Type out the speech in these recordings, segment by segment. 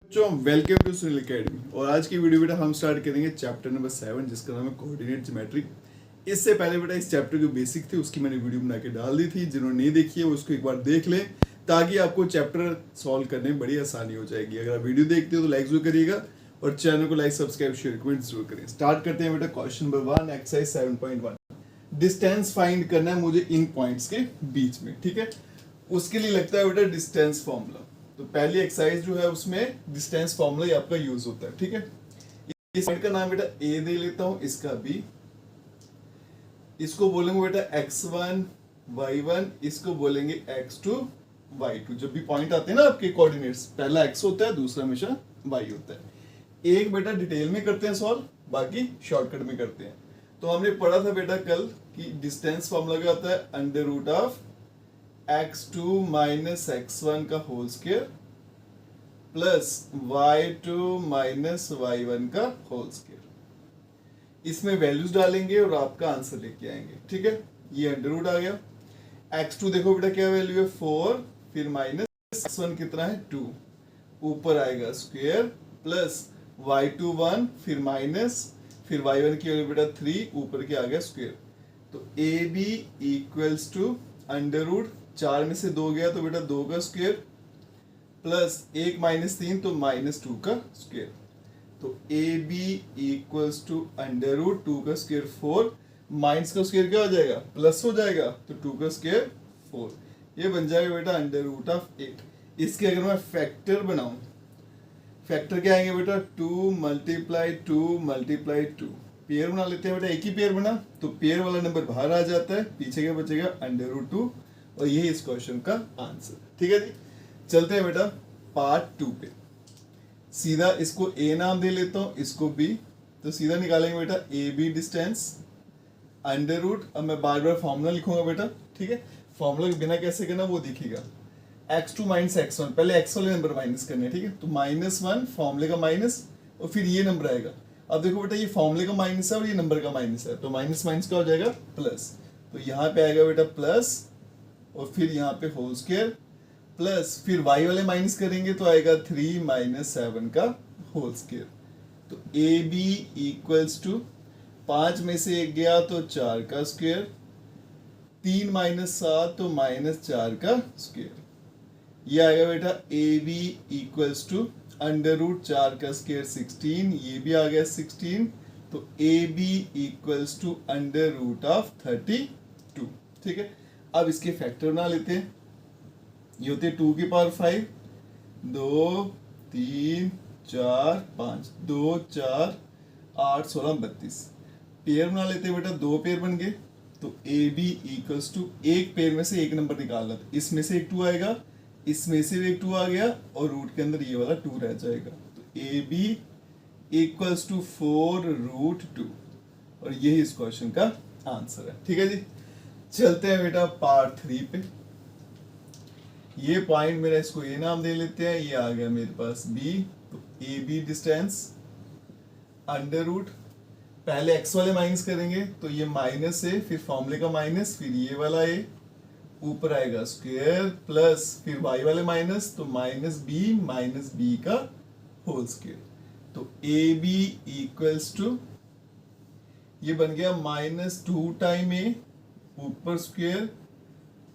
बच्चों welcome to Sunil academy. और आज की वीडियो बेटा हम स्टार्ट करेंगे चैप्टर नंबर 7 जिसका नाम है कोऑर्डिनेट ज्योमेट्री। इससे पहले बेटा इस चैप्टर की बेसिक थी उसकी मैंने वीडियो बना के डाल दी थी, जिन्होंने नहीं देखी है वो उसको एक बार देख लें ताकि आपको चैप्टर सॉल्व करने में बड़ी आसानी हो जाएगी। अगर आप वीडियो देखते हो तो लाइक जरूर करिएगा और चैनल को लाइक सब्सक्राइब शेयर कमेंट जरूर करें। स्टार्ट करते हैं बेटा question number 1 exercise 7.1। Distance find करना है मुझे इन पॉइंट्स के बीच में, ठीक है। उसके लिए लगता है बेटा डिस्टेंस फॉर्मूला। तो पहली एक्सरसाइज जो है उसमें डिस्टेंस फॉर्मूला आपका यूज होता है, ठीक है। इस पॉइंट का नाम बेटा ए दे लेता हूं, इसका बी, इसको बोलेंगे बेटा x1 y1, इसको बोलेंगे x2 y2। जब भी पॉइंट आते हैं ना आपके कोऑर्डिनेट्स, पहला x होता है दूसरा हमेशा y होता है। एक बेटा डिटेल में करते हैं सॉल्व, बाकी शॉर्टकट में करते हैं। तो हमने पढ़ा था बेटा कल कि डिस्टेंस फॉर्मूला क्या होता है, under root of x2 minus x1 का whole square plus y2 minus y1 का होल स्क्वायर। इसमें वैल्यूज डालेंगे और आपका आंसर लेके आएंगे, ठीक है। ये अंडर रूट आ गया। x2 देखो बेटा क्या वैल्यू है 4, फिर माइनस x1 कितना है 2, ऊपर आएगा स्क्वायर प्लस y2 1, फिर माइनस, फिर y1 की वैल्यू बेटा 3, ऊपर के आ गया स्क्वायर। तो A B equals to under root 4 में से 2 गया तो बेटा 2 का स्क्वायर प्लस 1 माइनस 3 तो माइनस 2 का स्क्वायर। तो A B equals to under root 2 का स्क्वायर 4, माइनस का स्क्वायर क्या हो जाएगा प्लस हो जाएगा, तो 2 का स्क्वायर 4। ये बन जाएगा बेटा अंडर रूट ऑफ 8। इसके अगर मैं फैक्टर बनाऊं, फैक्टर क्या आएंगे बेटा 2 मल्टीप्लाई 2 मल्टीप्लाई 2। पेयर बना लेते हैं बेटा, एक ही पेयर बना तो पेयर वाला नंबर बाहर आ जाता है, पीछे क्या बचेगा अंडर रूट 2, और यही इस क्वेश्चन का आंसर, ठीक है जी। चलते हैं बेटा पार्ट 2 पे। सीधा इसको ए नाम दे लेता हूं, इसको बी। तो सीधा निकालेंगे बेटा A B distance under root. अब मैं बार बार फॉर्मूला लिखूंगा बेटा, ठीक है। फॉर्मूला के बिना कैसे करना वो दिखेगा। x2 माइनस x1, पहले x वाले नंबर माइनस करने, ठीक है। तो -1 फॉर्मूले का माइनस और फिर ये नंबर आएगा। अब देखो बेटा ये फॉर्मूले का माइनस है और ये नंबर का माइनस है, तो माइनस माइनस का हो जाएगा प्लस। तो यहाँ पे आएगा बेटा प्लस और फिर यहाँ पे होल स्क्वायर प्लस, फिर y वाले माइनस करेंगे तो आएगा 3 माइनस 7 का होल स्क्वायर। तो ए बी इक्वल्स टू 5 में से 1 गया तो 4 का स्क्वायर, 3 माइनस 7 तो माइनस 4 का स्क्वायर। ये आएगा बेटा A B equals to under root 4 का स्क्वायर 16, ये भी आ गया 16। तो A B equals to under root of 32, ठीक है। अब इसके फैक्टर बना लेते हैं। ये होते 2 की पावर 5, 2 3 4 5, 2 4 8 16 32। पेयर बना लेते हैं बेटा, 2 पेयर बन गए। तो ए बी इक्वल्स टू एक पेयर में से एक नंबर निकालना, तो इसमें से एक 2 आएगा, इसमें से भी एक 2 आ गया और रूट के अंदर ये वाला 2 रह जाएगा। तो A B equals to 4 root 2, और यही इस क्वेश्चन का आंसर है, ठीक है जी। चलते हैं बेटा पार्ट 3 पे। ये पॉइंट मेरा इसको ए नाम दे लेते हैं, ये आ गया मेरे पास बी। तो A B distance under root, पहले एक्स वाले माइनस करेंगे तो ये माइनस है, फिर फॉर्मूले का माइनस, फिर ये वाला ए, ऊपर आएगा स्क्वायर प्लस, फिर y वाले माइनस तो माइनस बी का होल स्क्वायर। तो ए बी इक्वल्स टू ये बन गया -2 टाइम ए ऊपर स्क्वायर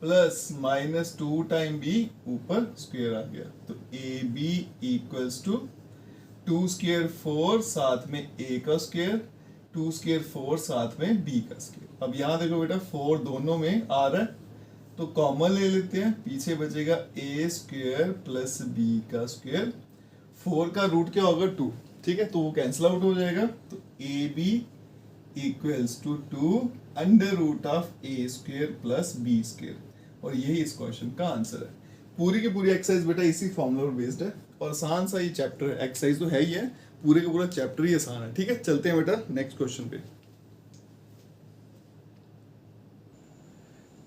प्लस -2 टाइम बी ऊपर स्क्वायर आ गया। तो A B equals to 2 square 4, साथ में ए का स्क्वायर, 2 स्क्वायर 4, साथ में बी का स्क्वायर। अब यहाँ देखो बेटा 4 दोनों में आ रहा है तो कॉमन ले लेते हैं, पीछे बचेगा ए स्क्वायर प्लस बी का स्क्वायर। 4 का रूट क्या होगा 2, ठीक है, तो वो कैंसिल आउट हो जाएगा। तो A B equals to 2 under root of A square plus B square, और यही इस क्वेश्चन का आंसर है। पूरी की पूरी एक्सरसाइज बेटा इसी फॉर्मूला पर बेस्ड है और आसान सा ये चैप्टर है। एक्सरसाइज तो है ही है, पूरे का पूरा चैप्टर ही आसान है, ठीक है। चलते हैं बेटा नेक्स्ट क्वेश्चन पे।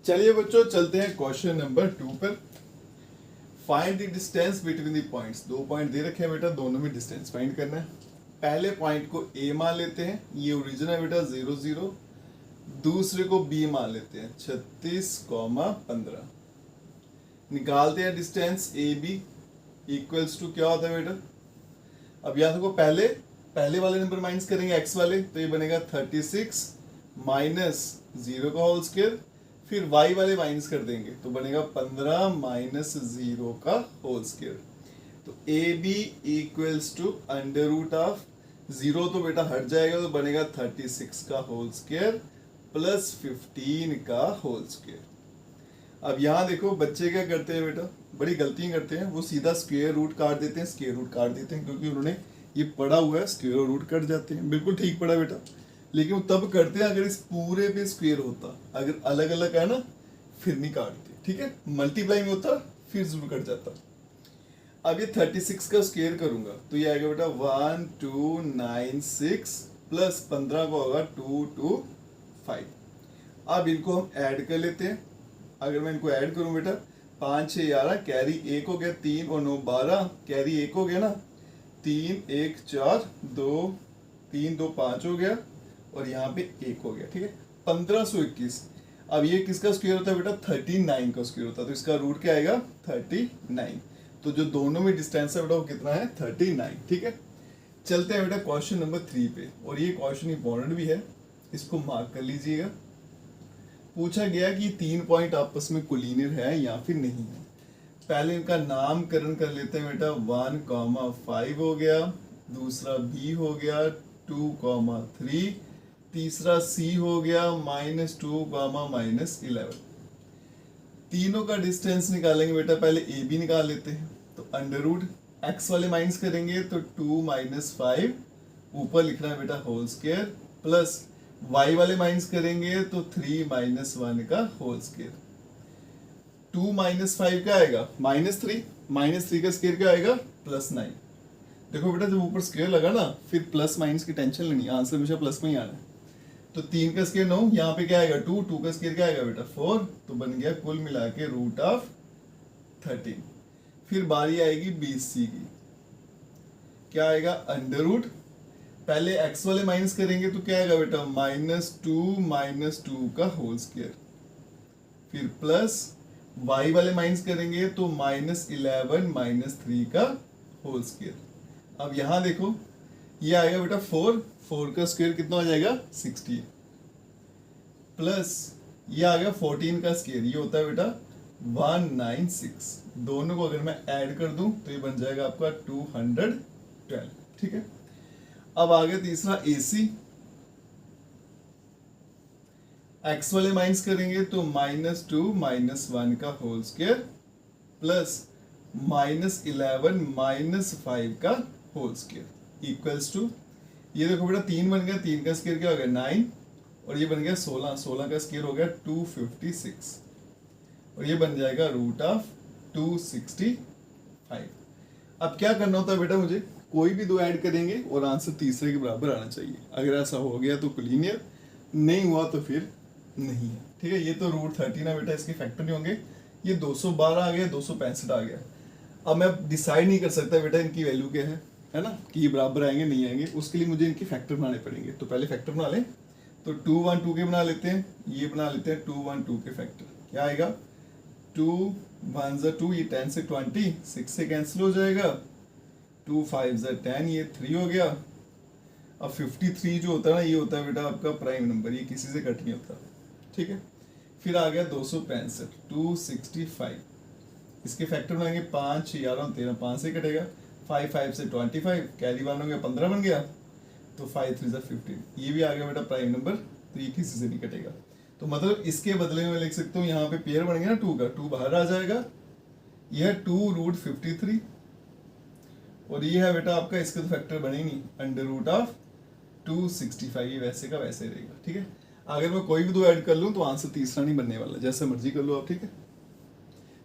चलिए बच्चों चलते हैं क्वेश्चन नंबर 2 पर। Find the distance between the points. 2 point दे रखे हैं बेटा, दोनों में डिस्टेंस फाइंड करना है। पहले पॉइंट को ए मान लेते हैं, ये ओरिजिन है बेटा 0 0। दूसरे को बी मान लेते हैं 36,15। निकालते हैं distance A B equals to क्या होता है बेटा अब यहाँ देखो पहले वाले नंबर माइनस करेंगे x वाले, तो ये बनेगा 36 माइनस 0 का होल स्क्वायर, फिर y वाले माइनस कर देंगे तो बनेगा 15 माइनस 0 का होल स्क्वायर। तो A B equals to under root of 0 तो बेटा हट जाएगा तो बनेगा 36 का होल स्क्वायर प्लस 15 का होल स्क्वायर। अब यहाँ देखो बच्चे क्या करते हैं बेटा, बड़ी गलतियां करते हैं, वो सीधा स्क्वायर रूट काट देते हैं, स्क्वायर रूट काट देते हैं, क्योंकि उन्होंने ये पढ़ा हुआ है स्क्वायर रूट कट जाते हैं, बिल्कुल ठीक पढ़ा बेटा। लेकिन वो तब करते हैं अगर इस पूरे पे स्क्वायर होता, अगर अलग अलग है ना फिर नहीं काटते, ठीक है। मल्टीप्लाई में होता फिर जरूर कट जाता। अब ये 36 का स्क्वायर करूंगा तो ये आएगा बेटा 1296 प्लस 15 को होगा 225। अब इनको हम ऐड कर लेते हैं। अगर मैं इनको ऐड करूं बेटा 5 6 11 कैरी 1 हो गया, 3 और 9 12 कैरी 1 हो गया ना, 3 1 4 2 3 2 5 हो गया और यहाँ पे 1 हो गया, ठीक है। 1521। अब ये किसका स्क्वायर होता है बेटा, 39 का स्क्वायर होता है, तो इसका रूट क्या आएगा 39। तो जो दोनों में डिस्टेंस है बेटा वो कितना है 39, ठीक है। चलते हैं बेटा क्वेश्चन नंबर 3 पे, और ये क्वेश्चन इंपॉर्टेंट भी है, इसको मार्क कर लीजिएगा। पूछा गया कि 3 पॉइंट आपस में कोलिनियर है या फिर नहीं है। पहले इनका नामकरण कर लेते हैं बेटा, 1,5 हो गया, दूसरा b हो गया 2,3, तीसरा c हो गया -2, -11। तीनों का डिस्टेंस निकालेंगे बेटा, पहले ए बी निकाल लेते हैं। तो अंडर रूट एक्स वाले माइनस करेंगे तो 2 - 5 ऊपर लिखना है बेटा होल स्क्वायर, प्लस y वाले माइनस करेंगे तो 3 - 1 का होल स्क्वायर। 2 - 5 क्या आएगा -3, -3 का स्क्वायर क्या आएगा +9। देखो बेटा जब ऊपर स्क्वायर लगा ना फिर प्लस माइनस की टेंशन लेनी, आंसर हमेशा प्लस में ही आना है। तो 3 का स्क्वायर 9, यहाँ पे क्या आएगा 2, 2 का स्क्वायर क्या आएगा बेटा 4, तो बन गया कुल मिला के √13। फिर बारी आएगी BC की, क्या आएगा अंडर रूट, पहले x वाले माइनस करेंगे तो क्या आएगा बेटा -2 - 2 का होल स्क्वायर, फिर प्लस y वाले माइनस करेंगे तो -11 - 3 का होल स्क्वायर। अब यहाँ देखो ये आएगा बेटा 4 का स्क्वायर कितना हो जाएगा 60, प्लस ये आ गया 14 का स्क्वायर, ये होता है बेटा 196। दोनों को अगर मैं ऐड कर दूं तो ये बन जाएगा आपका 212, ठीक है। अब आ गया तीसरा AC, x वाले माइनस करेंगे तो -2 - 1 का होल स्क्वायर, प्लस -11 - 5 का होल स्क्वायर इक्वल्स टू, ये देखो बेटा 3 बन गया, 3 का स्क्वायर क्या हो गया 9, और ये बन गया 16, 16 का स्क्वायर हो गया 256, और ये बन जाएगा √265। अब क्या करना होता है बेटा, मुझे कोई भी दो ऐड करेंगे और आंसर तीसरे के बराबर आना चाहिए। अगर ऐसा हो गया तो कोलिनियर, नहीं हुआ तो फिर नहीं है, ठीक है। ये तो √13 है बेटा, इसके फैक्टर नहीं होंगे। ये 212 आ गया, 265 आ गया। अब मैं डिसाइड नहीं कर सकता बेटा इनकी वैल्यू क्या है ना, कि ये बराबर आएंगे नहीं आएंगे, उसके लिए मुझे इनके फैक्टर बनाने पड़ेंगे। तो पहले फैक्टर बना लें, तो 2 1 2 के बना लेते हैं, ये बना लेते हैं 2 1 2 के फैक्टर। क्या आएगा 2 1 2, ये 10 से 20, 6 से कैंसिल हो जाएगा, 2 5 10, ये 3 हो गया। अब 53 जो होता है ना, ये होता है बेटा आपका प्राइम नंबर, ये किसी से कट नहीं होता, ठीक है। फिर आ गया 265, 265, इसके फैक्टर बनाएंगे 5 6 11 13, 5 से कटेगा, 5 5 से 25, कैरी 1 हो गया 15 बन गया, तो 5 3 15, ये भी आ गया बेटा प्राइम नंबर, तो ये किसी से नहीं कटेगा। तो मतलब इसके बदले में लिख सकता हूँ, यहाँ पे पेयर बन गया ना 2 का, 2 बाहर आ जाएगा, यह 2√53, और ये है बेटा आपका, इसके तो फैक्टर बने नहीं, √265, ये वैसे का वैसे रहेगा, ठीक है। अगर मैं कोई भी दो ऐड कर लूँ तो आंसर तीसरा नहीं बनने वाला, जैसा मर्जी कर लो आप, ठीक है।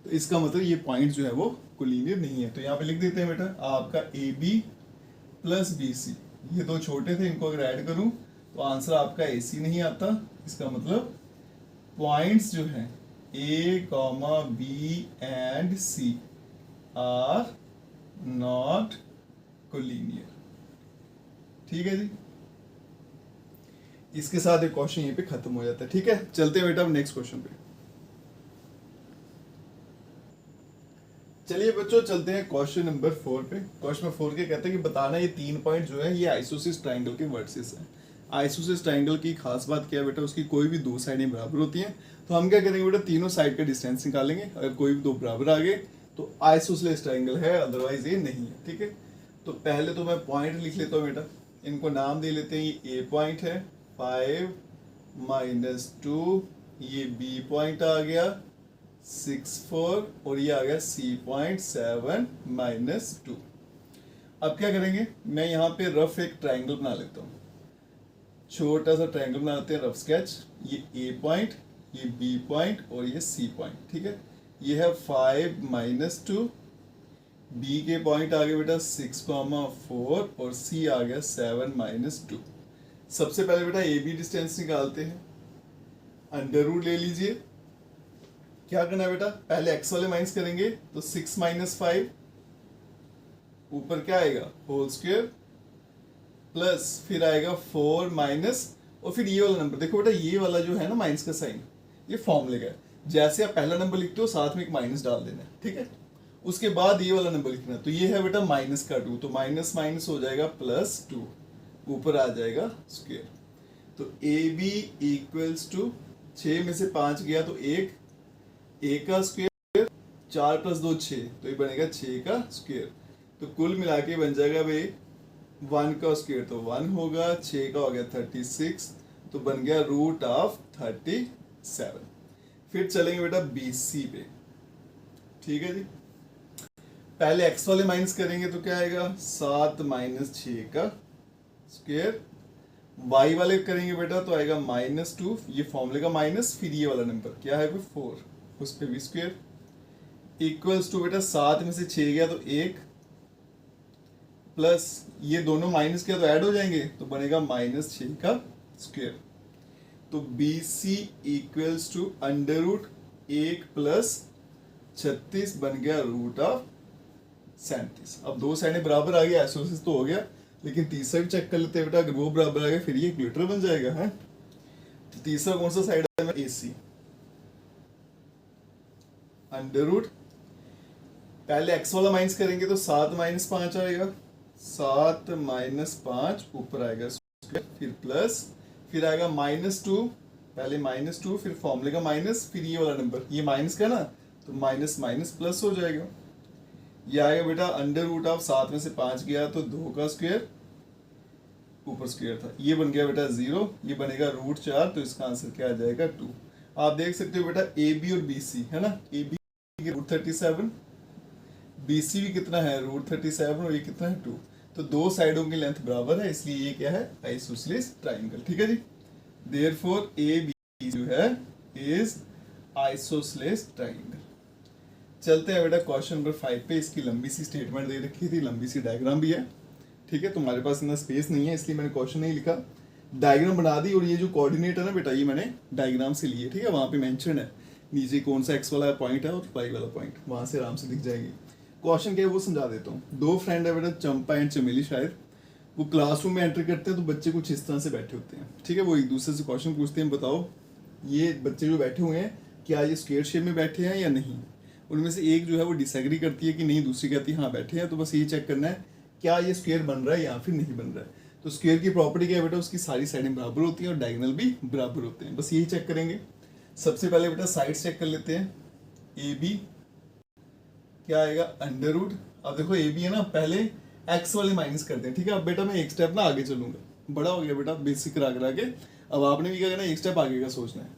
तो इसका मतलब ये पॉइंट जो है वो कोलिनियर नहीं है। तो यहाँ पे लिख देते हैं बेटा आपका AB प्लस BC, ये दो छोटे थे, इनको अगर ऐड करूं तो आंसर आपका AC नहीं आता। इसका मतलब पॉइंट्स जो हैं A, B and C are not collinear, ठीक है जी। इसके साथ एक क्वेश्चन यहीं पे खत्म हो जाता है, ठीक है। चलते हैं बेटा अब नेक्स्ट क्वेश्चन पे। चलिए बच्चों चलते हैं क्वेश्चन नंबर 4 पे। क्वेश्चन नंबर 4 के कहते हैं कि बताना ये 3 पॉइंट जो है ये आइसोसिस ट्रायंगल के वर्सेस हैं। आइसोसिस ट्रायंगल की खास बात क्या है बेटा, उसकी कोई भी दो साइडें बराबर होती हैं। तो हम क्या करेंगे बेटा, तीनों साइड का डिस्टेंस निकालेंगे। अगर कोई भी दो बराबर आ गए तो आइसोसेलेस ट्रायंगल है, अदरवाइज ये नहीं है। ठीक है, तो पहले तो मैं पॉइंट लिख लेता हूँ बेटा, इनको नाम दे लेते हैं। ये ए पॉइंट है 5 -2, ये बी पॉइंट आ गया 6 4 और ये आ गया सी पॉइंट 7 -2। अब क्या करेंगे, मैं यहाँ पे रफ एक ट्रायंगल बना लेता हूँ। छोटा सा ट्रायंगल बनाते हैं, रफ स्केच। ये ए पॉइंट, ये बी पॉइंट और ये सी पॉइंट। ठीक है, ये है 5 -2, बी के पॉइंट आ गए बेटा 6, 4 और सी आ गया 7 -2। सबसे पहले बेटा ए बी डिस्टेंस निकालते हैं। अंडर रूट ले लीजिए। क्या करना है बेटा, पहले एक्स वाले माइनस करेंगे तो 6 - 5 ऊपर क्या आएगा होल स्क्वायर प्लस फिर आएगा 4 माइनस और फिर ये वाला नंबर। देखो बेटा ये वाला जो है ना माइनस का साइन, ये फॉर्मूले का है। जैसे आप पहला नंबर लिखते हो साथ में एक माइनस डाल देना है। ठीक है, उसके बाद ये वाला नंबर लिखना है। तो ये है बेटा माइनस का 2, तो माइनस माइनस हो जाएगा +2, ऊपर आ जाएगा स्क्वायर। तो ए बी इक्वल्स टू 6 में से 5 गया तो 1, एक का स्क्वायर 4 + 2 6, तो ये बनेगा 6 का स्क्वायर। तो कुल मिला के बन जाएगा भाई 1 का स्क्वायर तो 1 होगा, 6 का हो गया 36, तो बन गया √37। फिर चलेंगे बेटा BC पे। ठीक है जी, पहले x वाले माइनस करेंगे तो क्या आएगा 7 - 6 का स्क्वायर। y वाले करेंगे बेटा तो आएगा -2, ये फॉर्मूले का माइनस, फिर ये वाला नंबर क्या है 4, उस पे भी स्क्वायर इक्वल्स टू बेटा 7 में से 6 गया तो 1 प्लस ये दोनों माइनस किया तो ऐड हो जाएंगे तो बनेगा -6 का स्क्वायर। तो BC इक्वल्स टू √1 + 36 बन गया √37। अब दो साइडें बराबर आ गया, आइसोसेलेस तो हो गया, लेकिन तीसरा भी चेक कर लेते हैं बेटा। अगर वो बराबर आ गया फिर ये इक्वेटर बन जाएगा है। तो तीसरा कौन सा साइड है, AC √ पहले x वाला माइनस करेंगे तो 7 - 5 आएगा, 7 - 5 ऊपर आएगा स्क्वायर, फिर प्लस, फिर आएगा -2, पहले -2 फिर फॉर्मूले का माइनस, फिर ये वाला नंबर, ये माइनस का ना तो माइनस माइनस प्लस हो जाएगा। ये आएगा बेटा √ 7 में से 5 गया तो 2 का स्क्वायर, ऊपर स्क्वायर था, ये बन गया बेटा 0, ये बनेगा √4, तो इसका आंसर क्या आ जाएगा 2। आप देख सकते हो बेटा AB और BC है ना, AB √37, BC भी कितना है √37 और ये कितना है 2। तो दो साइडों की लेंथ बराबर है, इसलिए ये क्या है आइसोसेलेस ट्रायंगल। ठीक है जी, देयरफॉर AB जो है इज आइसोसेलेस ट्रायंगल। चलते हैं बेटा क्वेश्चन नंबर 5 पे। इसकी लंबी सी स्टेटमेंट दे रखी थी, लंबी सी डायग्राम भी है। ठीक है, तुम्हारे पास इतना स्पेस नहीं है इसलिए मैंने क्वेश्चन नहीं लिखा, डायग्राम बना दी। और ये जो कोऑर्डिनेट है ना बेटा, ये मैंने डायग्राम से लिए। ठीक है, वहाँ पे मेंशन है नीचे कौन सा x वाला पॉइंट है और y वाला पॉइंट, वहाँ से आराम से दिख जाएंगे। क्वेश्चन क्या है वो समझा देता हूँ। दो फ्रेंड है बेटा, चंपा एंड चमेली, शायद वो क्लासरूम में एंटर करते हैं तो बच्चे कुछ इस तरह से बैठे होते हैं। ठीक है, वो एक दूसरे से क्वेश्चन पूछते हैं, बताओ ये बच्चे जो बैठे हुए हैं क्या ये स्क्वायर शेप में बैठे हैं या नहीं। उनमें से एक जो है वो डिसएग्री करती है कि नहीं, दूसरी कहती है हाँ बैठे हैं। तो बस ये चेक करना है क्या ये स्क्वायर बन रहा है या फिर नहीं बन रहा है। तो स्क्वायर की प्रॉपर्टी क्या है बेटा, उसकी सारी साइडें बराबर होती हैं और डायगोनल भी बराबर होते हैं। बस यही चेक करेंगे। सबसे पहले बेटा साइड चेक कर लेते हैं। AB क्या आएगा √। अब देखो AB है ना, पहले x वाले माइनस करते हैं। ठीक है, अब बेटा मैं एक स्टेप ना आगे चलूंगा, बड़ा हो गया बेटा बेसिक करा के। अब आपने भी क्या करना है, एक स्टेप आगे का सोचना है।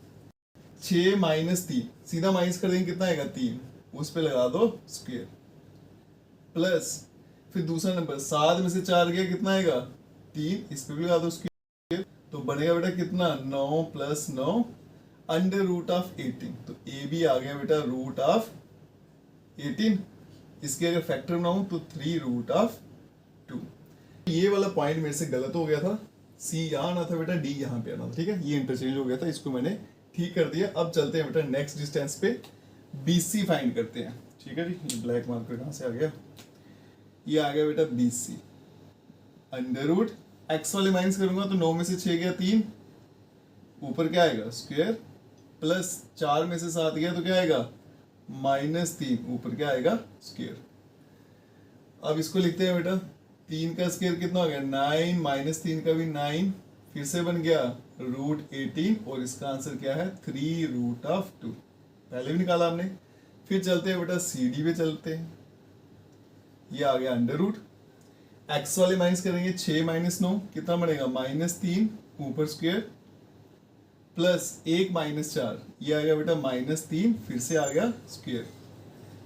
6 - 3 सीधा माइनस कर देंगे, कितना आएगा 3, उस पे लगा दो स्क्वायर प्लस, फिर दूसरा नंबर 7 में से 4 गया, कितना आएगा 3, इस पे भी लगा दो स्क्वायर, तो बनेगा बेटा कितना 9 + 9 √18। तो AB आ गया बेटा √18। इसके अगर फैक्टर बनाऊं तो 3√2। ये वाला पॉइंट मेरे से गलत हो गया था, C यहाँ आना था बेटा, D यहाँ पे आना था। ठीक है, ये इंटरचेंज हो गया था, इसको मैंने ठीक कर दिया। अब चलते हैं बेटा नेक्स्ट डिस्टेंस पे, BC फाइंड करते हैं। ठीक है जी, ये ब्लैक मार्कर कहाँ से आ गया, ये आ गया बेटा BC √ x वाले माइनस करूंगा तो 9 में से 6 गया 3, ऊपर क्या आएगा स्क्वायर प्लस 4 में से 7 गया तो क्या आएगा -3 ऊपर क्या आएगा स्क्वायर। अब इसको लिखते हैं बेटा, 3 का स्क्वायर कितना हो गया 9, -3 का भी 9, फिर से बन गया √18 और इसका आंसर क्या है 3√2, पहले भी निकाला हमने। फिर चलते हैं बेटा CD पे चलते हैं, ये आ गया अंडर रूट, एक्स वाले माइनस करेंगे 6 - 9 कितना बनेगा -3 ऊपर स्क्वायर प्लस 1 - 4 ये आ गया बेटा -3 फिर से आ गया स्क्वायर।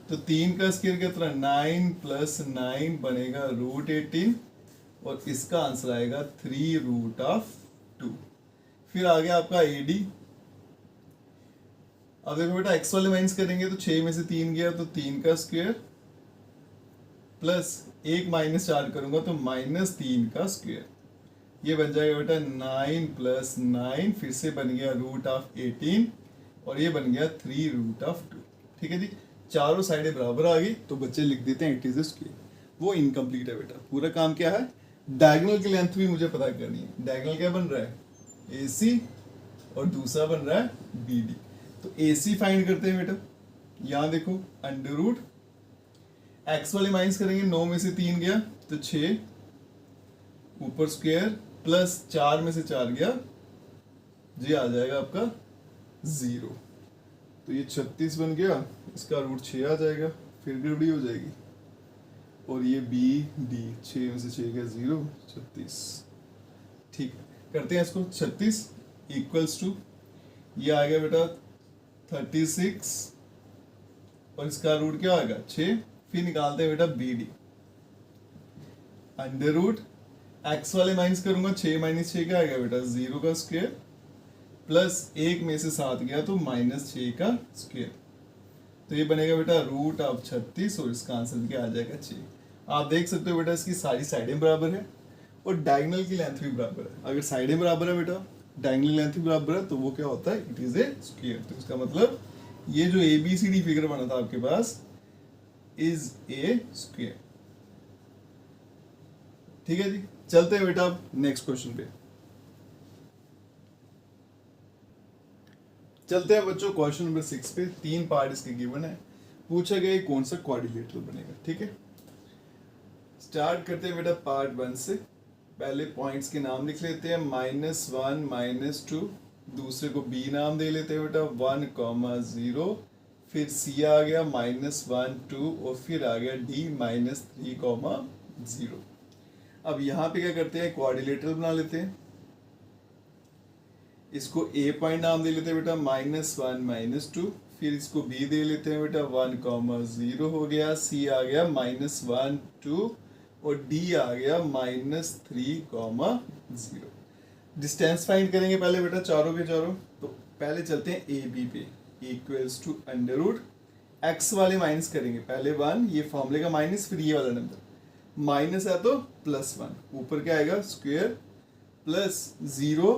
तो 3 का स्क्वायर कितना 9 + 9 बनेगा √18 और इसका आंसर आएगा 3√2। फिर आ गया आपका AD। अब देखो बेटा एक्स वाले माइनस करेंगे तो 6 में से 3 गया तो 3 का स्क्वायर प्लस 1 - 4 करूंगा तो -3 का स्क्वायर, ये बन जाएगा बेटा 9 + 9 फिर से बन गया √18 और ये बन गया 3√2। ठीक है जी, चारों साइडें बराबर आ गई तो बच्चे लिख देते हैं इट इज स्क्वायर। वो इनकम्प्लीट है बेटा, पूरा काम क्या है डायगोनल की लेंथ भी मुझे पता करनी है। डायगोनल क्या बन रहा है AC और दूसरा बन रहा है BD। तो AC फाइंड करते हैं बेटा, यहां देखो अंडर रूट एक्स वाले माइनस करेंगे 9 में से 3 गया तो 6 ऊपर स्क्वायर प्लस 4 में से 4 गया जी आ जाएगा आपका 0। तो ये 36 बन गया, इसका √6 आ जाएगा, फिर गड़बड़ी हो जाएगी और ये BD 6 में से 6 गया 0 36। ठीक करते हैं इसको 36 इक्वल्स टू ये आ गया बेटा 36 और इसका रूट क्या आएगा 6। फिर निकालते हैं बेटा BD अंडर रूट एक्स वाले माइनस करूंगा 6 - 6 क्या आएगा बेटा 0 का स्क्वायर प्लस 1 में से 7 गया तो -6 का स्क्वायर। तो ये बनेगा बेटा √36 और इसका आंसर क्या आ जाएगा 6। आप देख सकते हो बेटा इसकी सारी साइडें बराबर है और डायगोनल की लेंथ भी बराबर है। अगर साइडें बराबर है बेटा डायगोनल लेंथ भी बराबर है तो वो क्या होता है इट इज ए स्क्वायर। तो इसका मतलब ये जो ABCD फिगर बना था आपके पास इज ए स्क्वायर। ठीक है जी, चलते हैं बेटा अब नेक्स्ट क्वेश्चन पे। चलते हैं बच्चों क्वेश्चन नंबर 6 पे। 3 पार्ट इसके गिवन है, पूछा गया कौन सा क्वाड्रिलेटरल बनेगा। ठीक है, स्टार्ट करते हैं बेटा पार्ट 1 से। पहले पॉइंट्स के नाम लिख लेते हैं -1 -2, दूसरे को B नाम दे लेते हैं बेटा 1, 0, फिर C आ गया -1 2 और फिर आ गया D -3, 0। अब यहाँ पे क्या करते हैं क्वाड्रिलेटरल बना लेते हैं। इसको A पॉइंट नाम दे लेते हैं बेटा -1 -2, फिर इसको B दे लेते हैं बेटा 1, 0 हो गया, C आ गया -1 2 और D आ गया -3, 0। डिस्टेंस फाइंड करेंगे पहले बेटा चारों के चारों। तो पहले चलते हैं AB पे equals to under root x वाले माइनस करेंगे पहले 1 ये फॉर्मूले का माइनस फिर ये वाला नंबर माइनस है तो +1 ऊपर क्या आएगा स्क्वायर प्लस 0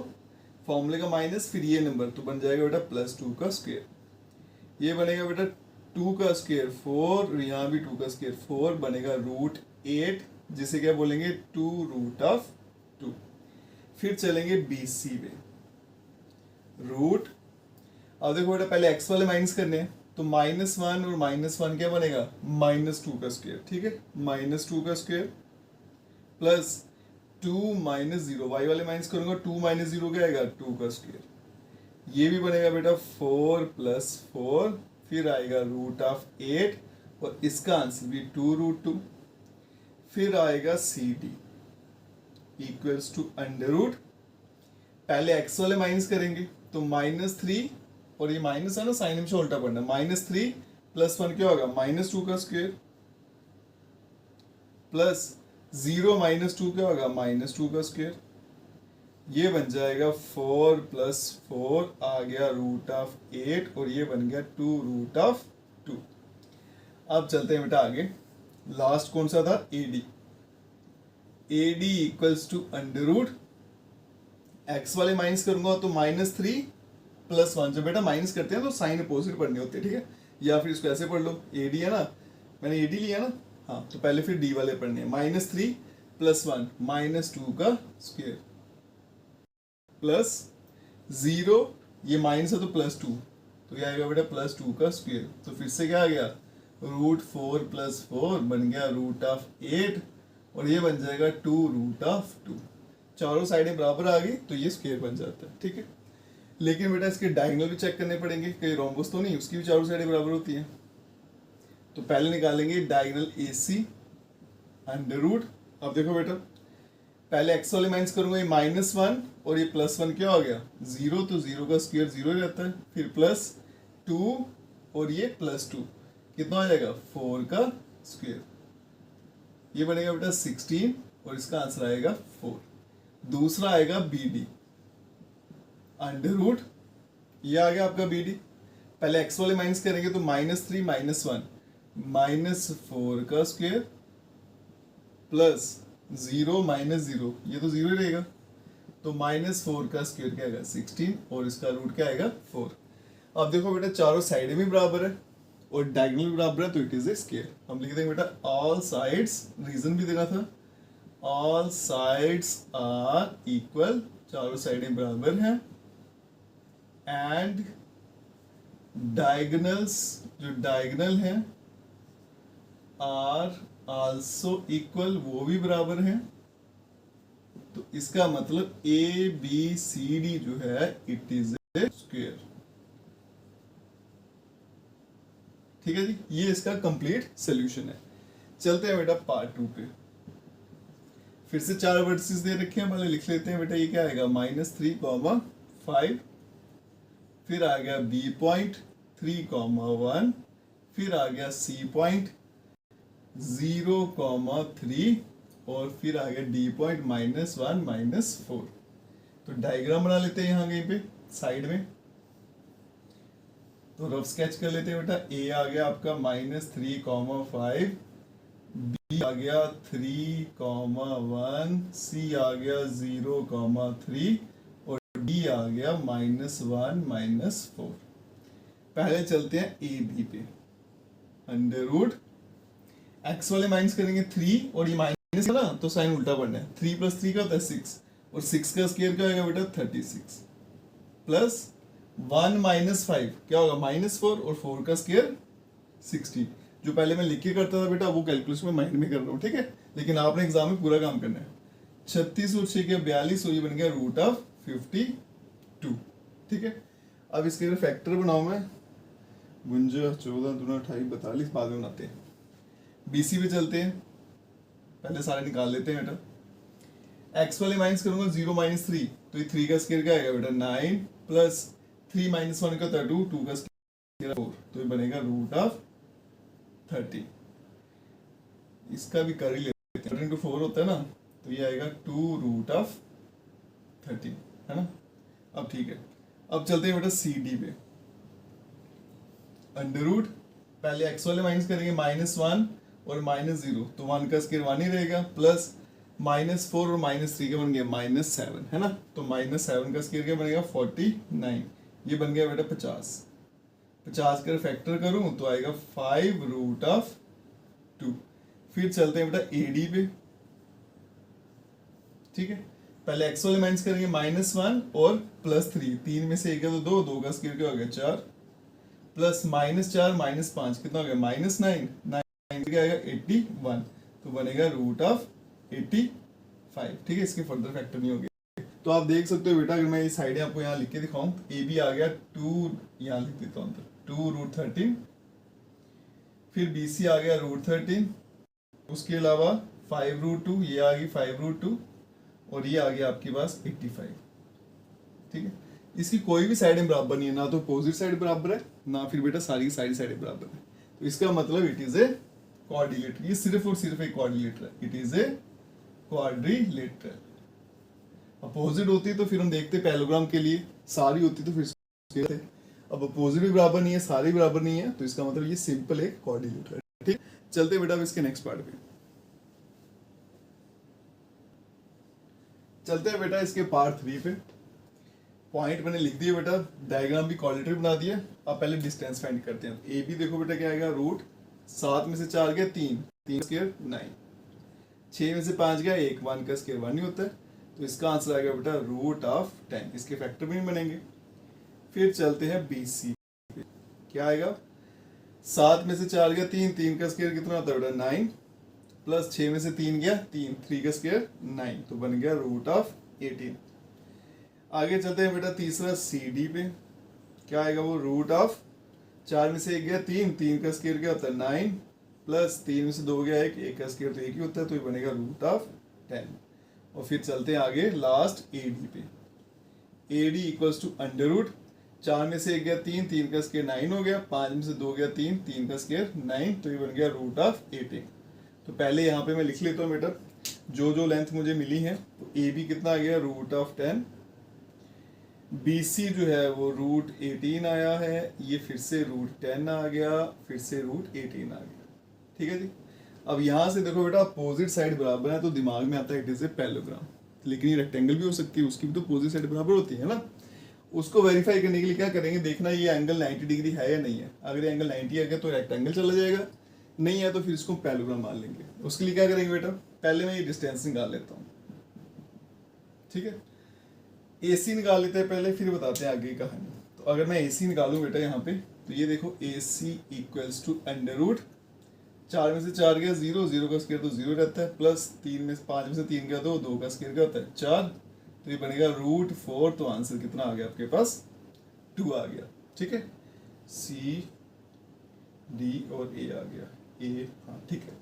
फॉर्मूले का माइनस फिर ये नंबर तो बन जाएगा बेटा +2 का स्क्वायर। ये बनेगा बेटा 2 का स्क्वायर 4 और यहाँ भी 2 का स्क्वायर 4 बनेगा √8 जिसे क्या बोलेंगे 2√2। फिर चलेंगे BC पे रूट। अब देखो बेटा पहले एक्स वाले माइनस करने हैं तो -1 और -1 क्या बनेगा -2 का स्क्वायर। ठीक है, -2 का स्क्वायर प्लस 2 - 0 वाई वाले माइनस करूंगा 2 - 0 क्या आएगा 2 का स्क्वायर। ये भी बनेगा बेटा 4 + 4 फिर आएगा √8 और इसका आंसर भी 2√2। फिर आएगा CD equals to under root पहले एक्स वाले माइनस करेंगे तो -3 और ये माइनस है ना साइन हमेशा उल्टा पड़ना -3 + 1 क्या होगा -2 का स्क्वायर प्लस 0 - 2 क्या होगा -2 का स्क्वायर। ये बन जाएगा 4 + 4 आ गया √8 और ये बन गया 2√2। अब चलते हैं बेटा आगे, लास्ट कौन सा था AD equals to under root x वाले माइनस करूंगा तो -3 + 1 जब बेटा माइनस करते हैं तो साइन अपोजिट पढ़ने होते हैं। ठीक है, या फिर इसको ऐसे पढ़ लो AD है ना, मैंने AD लिया ना, हाँ तो पहले फिर D वाले पढ़ने हैं -3 + 1 -2 का स्क्वायर प्लस 0 ये माइनस है तो +2 तो ये आएगा बेटा +2 का स्क्वायर। तो फिर से क्या आ गया, √4 + 4 बन गया √8 और ये बन जाएगा 2√2। चारों साइडें बराबर आ गई तो ये स्क्वायर बन जाता है, ठीक है। लेकिन बेटा इसके डायगोनल भी चेक करने पड़ेंगे, कहीं रोम्बस तो नहीं, उसकी भी चारों साइडें बराबर होती हैं। तो पहले निकालेंगे डायगोनल AC √। अब देखो बेटा, पहले x वाले माइनस करूंगा, ये -1 और ये +1 क्या हो गया 0, तो 0 का स्क्वायर 0 ही रहता है। फिर +2 और ये +2 कितना हो जाएगा 4 का स्क्वायर, ये बनेगा बेटा 16 और इसका आंसर आएगा 4। दूसरा आएगा BD √। ये आ गया आपका BD। पहले x वाले माइनस करेंगे तो -3 -1 -4 का स्क्वायर +0 -0, ये तो 0 ही रहेगा, तो -4 का स्क्वायर क्या आएगा 16 और इसका रूट क्या आएगा 4। अब देखो बेटा चारों साइडें भी बराबर है और डायगोनल भी बराबर है, तो इट इज ए स्क्वायर। हम लिख देंगे बेटा ऑल साइड्स, रीजन भी देना था, ऑल साइड्स आर इक्वल, चारों साइडें बराबर हैं, एंड डायगोनल्स, जो डायगोनल हैं, आर आल्सो इक्वल, वो भी बराबर हैं। तो इसका मतलब ABCD जो है इट इज ए स्क्वायर, ठीक है जी। ये इसका कंप्लीट सॉल्यूशन है। चलते हैं बेटा पार्ट 2 पे। फिर से 4 वर्सेस दे रखे हैं, पहले लिख लेते हैं बेटा। ये क्या आएगा -3, 5, फिर आ गया B पॉइंट 3, 1, फिर आ गया C पॉइंट 0, 3 और फिर आ गया D पॉइंट -1, -4। तो डायग्राम बना लेते हैं यहाँ कहीं पे साइड में। तो रफ स्केच कर लेते हैं बेटा। A आ गया आपका -3, 5, B आ गया 3, 1, C आ गया 0, 3 और D आ गया -1, -4। पहले चलते हैं AB पे। √, x वाले माइनस करेंगे 3 और ये माइनस है ना, तो साइन उल्टा पड़ना है। 3 + 3 का होता है 6 और 6 का स्क्वायर क्या होगा बेटा 36 प्लस 1 - 5 क्या होगा -4 और 4 का स्क्वायर 60। जो पहले मैं लिख के करता था बेटा वो कैलकुलस में माइंड में कर रहा हूँ, ठीक है। लेकिпन आपने एग्जाम में पूरा काम करना है। 36 और 6 के 42 और ये बन गया √52, ठीक है। अब इसके फैक्टर बनाऊं मैं, 52, 14, 2, 28, 42 बाद में बनाते हैं। BC पे चलते हैं, पहले सारे निकाल लेते हैं बेटा। x वाले माइनस करूंगा 0 - 3, तो ये 3 का स्क्वायर क्या आएगा बेटा 9 प्लस 3 - 1 का होता है 2, 2 का स्क्वायर 4, तो ये बनेगा √30। इसका भी कर ही लेते हैं, 4 × 4 होता है ना, तो ये आएगा 2√30, है ना। अब ठीक है, अब चलते हैं बेटा CD पे। √, पहले x वाले माइनस करेंगे -1 और -0, तो 1 का स्क्वायर 1 ही रहेगा, प्लस -4 और -3 का बन गया -7, है ना। तो -7 का स्क्वायर क्या बनेगा 49, ये बन गया बेटा 50। 50 का फैक्टर करूं तो आएगा 5√2। फिर चलते हैं बेटा AD पे, ठीक है। पहले x वाले माइनस करेंगे -1 और +3, 3 में से एक है तो 2, 2 का स्क्वायर क्या हो गया 4, प्लस -4 -5 कितना हो गया -9, 9 क्या आएगा 81, तो बनेगा √85, ठीक है। इसके फर्दर फैक्टर नहीं हो गए। तो आप देख सकते हो बेटा, अगर मैं ये साइडें आपको यहाँ लिख के दिखाऊं, AB आ गया 2, यहाँ लिख देता हूँ 2√13, फिर BC आ गया √13, उसके अलावा 5√2, ये आ गई 5√2 और ये आ गया आपके पास 85, ठीक है। इसकी कोई भी साइड बराबर नहीं है, ना तो अपोजिट साइड बराबर है, ना फिर बेटा सारी साइडें बराबर है। तो इसका मतलब इट इज ए क्वाड्रिलेटरल, ये सिर्फ और सिर्फ एक क्वाड्रिलेटरल है, it is a quadrilateral. Opposite होती तो फिर हम देखते पैरेललोग्राम के लिए, सारी होती तो फिर अब अपोजिट भी बराबर नहीं है, सारी बराबर नहीं है, तो इसका मतलब ये सिंपल एक क्वाड्रिलेटरल है, ठीक। चलते बेटा अब इसके नेक्स्ट पार्ट पे। चलते हैं बेटा इसके पार्ट 3 पे। पॉइंट मैंने लिख दिए बेटा, डायग्राम भी क्वाड्रिलेटरल बना दिया। अब पहले डिस्टेंस फाइंड करते हैं। AB देखो बेटा क्या आएगा √7 में से 4 गया 3, 3 स्क्वायर 9, 6 में से 5 गया 1, 1 का स्क्वायर 1 ही होता है, तो इसका आंसर आएगा बेटा √10। इसके फैक्टर भी नहीं बनेंगे। फिर चलते हैं BC पे। क्या आएगा, 7 में से 4 गया 3, 3 का स्क्वायर कितना होता है बेटा 9, प्लस 6 में से 3 गया 3, 3 का स्क्वायर 9, तो बन गया रूट ऑफ 18। आगे चलते हैं बेटा तीसरा सी डी पे, क्या आएगा वो रूट ऑफ 4 में से 1 गया 3, 3 का स्क्वायर क्या होता है 9, प्लस 3 में से 2 गया 1, 1 का स्क्वायर तो 1 ही होता है, तो ये बनेगा रूट ऑफ 10। और फिर चलते हैं आगे लास्ट ए डी पे, A D equals to under root 4 में से 1 गया 3, 3 का स्क्वायर 9 हो गया, 5 में से 2 गया 3, 3 का स्क्वायर 9, तो ये बन गया रूट ऑफ 18। तो पहले यहाँ पे मैं लिख लेता हूँ बेटा जो जो लेंथ मुझे मिली है, तो ए बी कितना आ गया रूट ऑफ 10, बी सी जो है वो रूट 18 आया है, ये फिर से रूट 10 आ गया, फिर से रूट 18 आ गया। ठीक है जी। अब यहाँ से देखो बेटा अपोजिट साइड बराबर है तो दिमाग में आता है इट इज ए पैरेललोग्राम, लेकिन ये रेक्टेंगल भी हो सकती है, उसकी भी तो अपोजिट साइड बराबर होती है ना। उसको वेरीफाई करने के लिए क्या करेंगे, देखना ये एंगल 90 डिग्री है या नहीं है। अगर ये एंगल 90 आ गया तो रेक्टेंगल चला जाएगा, नहीं है तो फिर इसको पैरेललोग्राम मान लेंगे। उसके लिए क्या करेंगे बेटा, पहले मैं ये डिस्टेंस निकाल लेता हूँ, ठीक है। AC निकाल लेते हैं पहले, फिर बताते हैं आगे की कहानी। तो अगर मैं AC निकालूं बेटा यहाँ पे, तो ये देखो AC equals to under root 4 में से 4 गया 0, 0 का स्क्वायर तो 0 रहता है, प्लस 3 में 5 में से 3 गया 2, 2 का स्क्वायर क्या होता है 4, तो ये बनेगा रूट 4। तो आंसर कितना आ गया आपके पास 2 आ गया। ठीक है, C D और A आ गया, A हाँ ठीक है।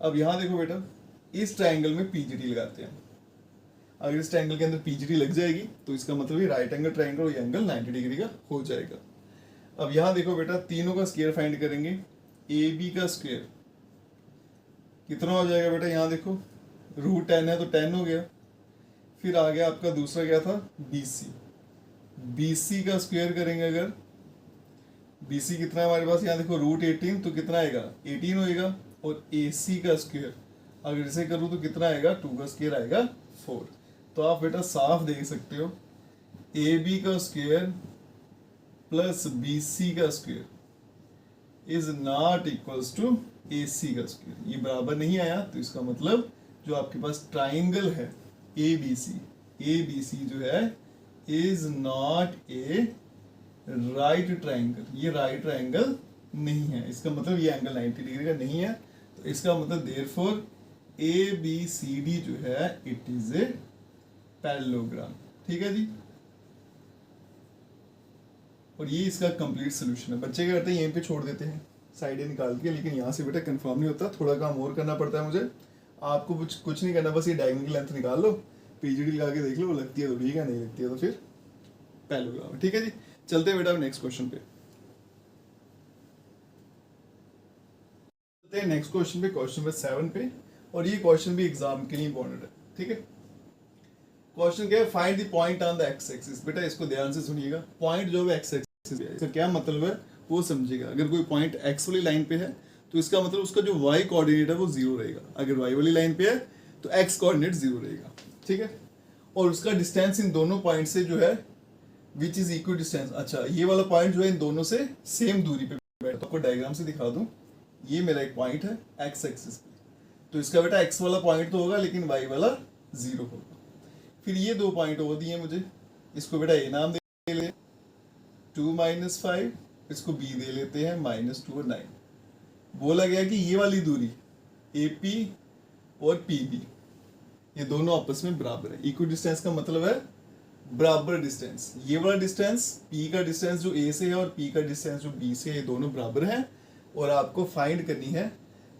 अब यहाँ देखो बेटा इस ट्राइंगल में PGD लगाते हैं। अगर इस ट्राइंगल के अंदर PGD लग जाएगी तो इसका मतलब ये राइट एंगल ट्राइंगल और ये एंगल 90 डिग्री का हो जाएगा। अब यहाँ देखो बेटा तीनों का स्क्वायर फाइंड करेंगे। AB का स्क्वायर कितना हो जाएगा बेटा, यहाँ देखो रूट 10 है तो 10 हो गया। फिर आ गया आपका दूसरा क्या था BC, BC का स्क्वायर करेंगे अगर, BC कितना है हमारे पास, यहाँ देखो रूट 18 तो कितना आएगा 18 होएगा। और AC का स्क्वायर अगर इसे करूँ तो कितना आएगा 2 का स्क्वायर आएगा 4। तो आप बेटा साफ देख सकते हो AB का स्क्वायर प्लस BC का square is not equals to AC का स्क्वायर, ये बराबर नहीं आया। तो इसका मतलब जो आपके पास ट्राइंगल है ABC जो है is not a right triangle, ये राइट ट्राइंगल नहीं है। इसका मतलब ये एंगल 90 डिग्री का नहीं है। तो इसका मतलब देयरफॉर ABCD जो है इट इज ए पैरेललोग्राम। ठीक है जी, और ये इसका कंप्लीट सोल्यूशन है। बच्चे क्या करते हैं यहीं पे छोड़ देते हैं साइडें निकाल के, लेकिन यहाँ से बेटा कंफर्म नहीं होता, थोड़ा काम और करना पड़ता है मुझे। आपको कुछ नहीं करना, बस ये डायगोनल की लेंथ निकाल लो, PGD लगा के देख लो, लगती है तो ठीक है, नहीं लगती है तो फिर पैरेललोग्राम। ठीक है जी, चलते हैं बेटा नेक्स्ट क्वेश्चन पे। चलते हैं नेक्स्ट क्वेश्चन पे, क्वेश्चन नंबर 7 पे। और ये क्वेश्चन भी एग्जाम के लिए इंपॉर्टेंट है। ठीक है, क्वेश्चन क्या है, find the point on the x axis. बेटा इसको ध्यान से सुनिएगा, पॉइंट जो है एक्स एक्सिस है, इसका क्या मतलब है वो समझिएगा। अगर कोई पॉइंट एक्स वाली लाइन पे है तो इसका मतलब उसका जो वाई कोऑर्डिनेट है वो 0 रहेगा। अगर वाई वाली लाइन पे है तो एक्स कोऑर्डिनेट 0 रहेगा। ठीक है, और उसका डिस्टेंस इन दोनों पॉइंट से जो है विच इज इक्वल डिस्टेंस। अच्छा, ये वाला पॉइंट जो है इन दोनों से सेम दूरी पे बैठा, तो आपको डायग्राम से दिखा दूं। ये मेरा एक पॉइंट है एक्स एक्सिस पे, तो इसका बेटा एक्स वाला पॉइंट तो होगा लेकिन वाई वाला 0 होगा। फिर ये दो पॉइंट और दिए मुझे, इसको बेटा ए नाम दे ले 2 - 5, इसको बी दे लेते हैं -2 और 9। बोला गया कि ये वाली दूरी AP और PB ये दोनों आपस में बराबर है। इक्वल डिस्टेंस का मतलब है बराबर डिस्टेंस। ये वाला डिस्टेंस P का डिस्टेंस जो A से है और P का डिस्टेंस जो B से है, ये दोनों बराबर हैं। और आपको फाइंड करनी है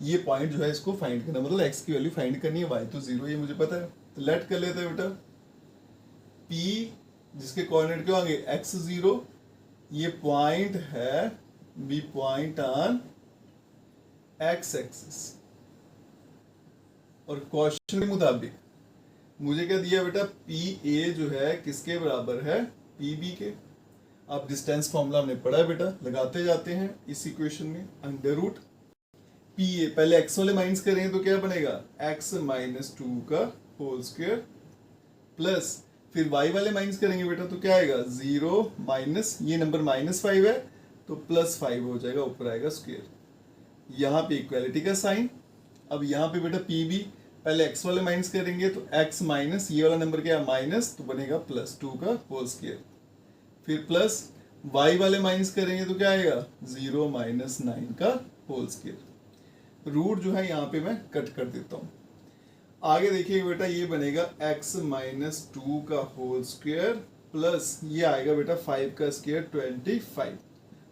ये पॉइंट जो है, इसको फाइंड करना मतलब x की वैल्यू फाइंड करनी है। y तो 0 ये मुझे पता है, तो लेट कर लेते हैं बेटा P जिसके कोऑर्डिनेट क्या होंगे x 0, ये पॉइंट है B point on x axis. और क्वेश्चन के मुताबिक मुझे क्या दिया बेटा, PA जो है किसके बराबर है PB के। अब डिस्टेंस फॉर्मूला हमने पढ़ा है बेटा, लगाते जाते हैं इस इक्वेशन में। अंडर रूट PA पहले x वाले माइनस करेंगे तो क्या बनेगा x - 2 का होल स्क्वायर, प्लस फिर y वाले माइनस करेंगे बेटा तो क्या आएगा 0 माइनस, ये नंबर -5 है तो +5 हो जाएगा, ऊपर आएगा स्क्वायर। यहाँ पे इक्वालिटी का साइन। अब यहाँ पे बेटा PB पहले x वाले माइनस करेंगे तो x माइनस ये वाला नंबर क्या है माइनस, तो बनेगा +2 का होल स्क्वायर। फिर प्लस y वाले माइनस करेंगे तो क्या आएगा 0 माइनस 9 का होल स्क्वायर। रूट जो है यहाँ पे मैं कट कर देता हूँ। आगे देखिए बेटा ये बनेगा x माइनस 2 का होल स्क्वायर प्लस ये आएगा बेटा 5 का स्क्वायर 25,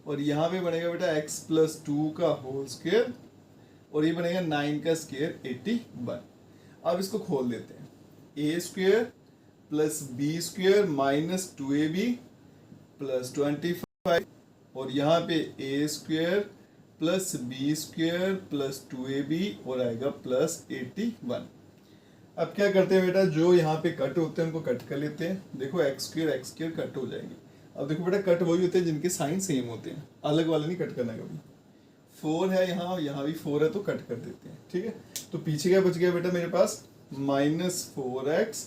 और यहाँ पे बनेगा बेटा x प्लस 2 का होल स्क्वायर और ये बनेगा 9 का स्क्वायर 81। अब इसको खोल देते हैं, A square plus B square minus 2ab plus 25, और यहाँ पे A square plus B square plus 2ab और आएगा प्लस 81। अब क्या करते हैं बेटा, जो यहाँ पे कट होते हैं उनको कट कर लेते हैं। देखो एक्स स्क्वायर कट हो जाएंगे। अब देखो बेटा कट वही होते हैं जिनके साइन सेम होते हैं, अलग वाला नहीं कट करना कभी। 4 है यहाँ, यहाँ भी 4 है तो कट कर देते हैं, ठीक है। तो पीछे क्या बच गया बेटा मेरे पास -4x